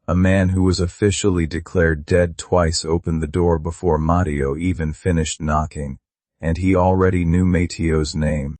A man who was officially declared dead twice opened the door before Mateo even finished knocking, and he already knew Mateo's name.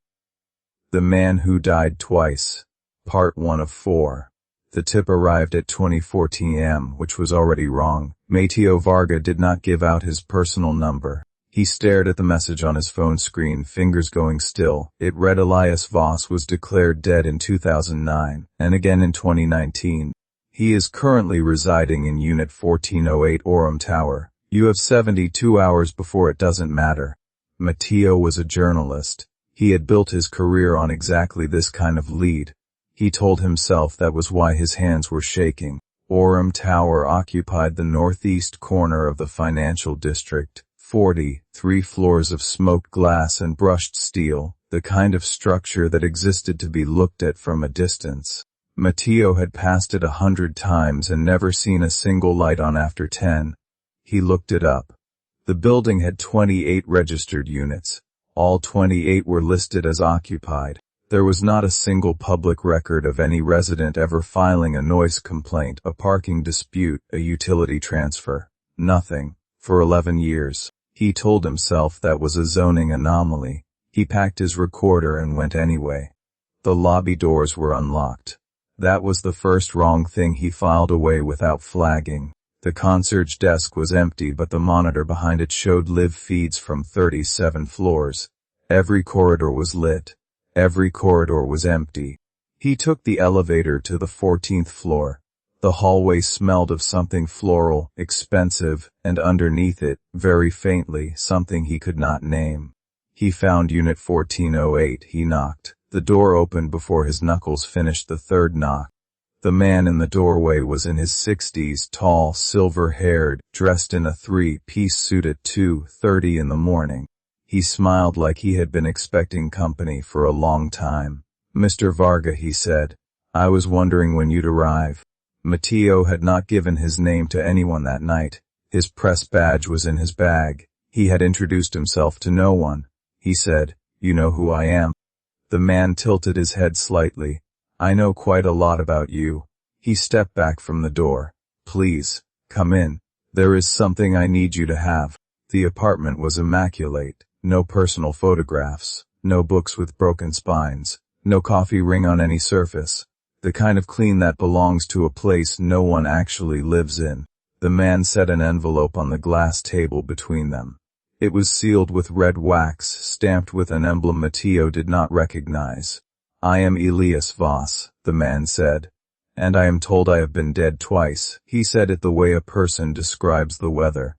The Man Who Died Twice, Part 1 of 4. The tip arrived at 20:14 am, which was already wrong. Mateo Varga did not give out his personal number. He stared at the message on his phone screen, fingers going still. It read Elias Voss was declared dead in 2009, and again in 2019. He is currently residing in Unit 1408 Orem Tower. You have 72 hours before it doesn't matter. Mateo was a journalist. He had built his career on exactly this kind of lead. He told himself that was why his hands were shaking. Orem Tower occupied the northeast corner of the financial district. 3 floors of smoked glass and brushed steel, the kind of structure that existed to be looked at from a distance. Mateo had passed it 100 times and never seen a single light on after 10. He looked it up. The building had 28 registered units. All 28 were listed as occupied. There was not a single public record of any resident ever filing a noise complaint, a parking dispute, a utility transfer. Nothing. For 11 years. He told himself that was a zoning anomaly. He packed his recorder and went anyway. The lobby doors were unlocked. That was the first wrong thing he filed away without flagging. The concierge desk was empty, but the monitor behind it showed live feeds from 37 floors. Every corridor was lit. Every corridor was empty. He took the elevator to the 14th floor. The hallway smelled of something floral, expensive, and underneath it, very faintly, something he could not name. He found Unit 1408. He knocked. The door opened before his knuckles finished the third knock. The man in the doorway was in his 60s, tall, silver-haired, dressed in a 3-piece suit at 2:30 in the morning. He smiled like he had been expecting company for a long time. "Mr. Varga," he said, "I was wondering when you'd arrive." Mateo had not given his name to anyone that night. His press badge was in his bag. He had introduced himself to no one. He said, "You know who I am?" The man tilted his head slightly. "I know quite a lot about you." He stepped back from the door. "Please, come in. There is something I need you to have." The apartment was immaculate. No personal photographs. No books with broken spines. No coffee ring on any surface. The kind of clean that belongs to a place no one actually lives in. The man set an envelope on the glass table between them. It was sealed with red wax, stamped with an emblem Mateo did not recognize. "I am Elias Voss," the man said. "And I am told I have been dead twice." He said it the way a person describes the weather.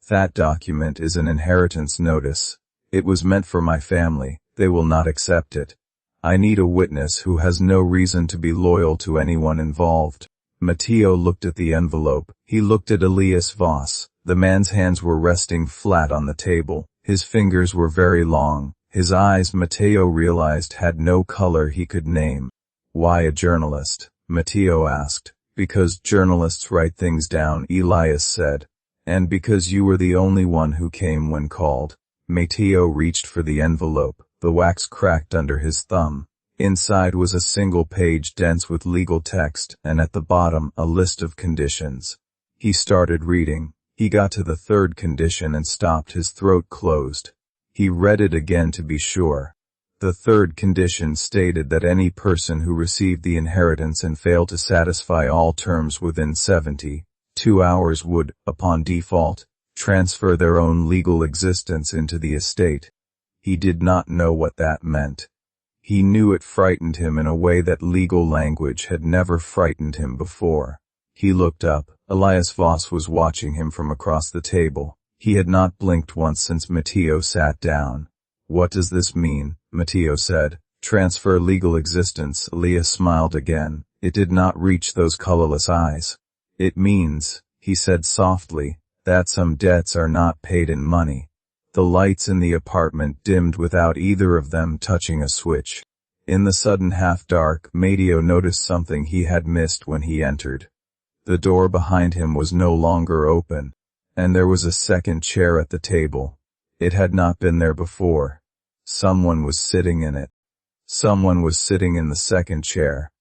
"That document is an inheritance notice. It was meant for my family. They will not accept it. I need a witness who has no reason to be loyal to anyone involved." Mateo looked at the envelope. He looked at Elias Voss. The man's hands were resting flat on the table. His fingers were very long. His eyes, Mateo realized, had no color he could name. "Why a journalist?" Mateo asked. "Because journalists write things down," Elias said. "And because you were the only one who came when called." Mateo reached for the envelope. The wax cracked under his thumb. Inside was a single page dense with legal text, and at the bottom a list of conditions. He started reading. He got to the third condition and stopped, his throat closed. He read it again to be sure. The third condition stated that any person who received the inheritance and failed to satisfy all terms within 72 hours would, upon default, transfer their own legal existence into the estate. He did not know what that meant. He knew it frightened him in a way that legal language had never frightened him before. He looked up. Elias Voss was watching him from across the table. He had not blinked once since Mateo sat down. "What does this mean?" Mateo said. "Transfer legal existence." Elias smiled again. It did not reach those colorless eyes. "It means," he said softly, "that some debts are not paid in money." The lights in the apartment dimmed without either of them touching a switch. In the sudden half-dark, Mateo noticed something he had missed when he entered. The door behind him was no longer open, and there was a second chair at the table. It had not been there before. Someone was sitting in it. Someone was sitting in the second chair.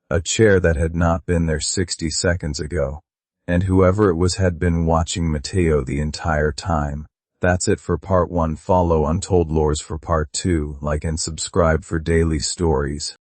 A chair that had not been there 60 seconds ago. And whoever it was had been watching Mateo the entire time. That's it for part 1. Follow Untold Lores for part 2, like and subscribe for daily stories.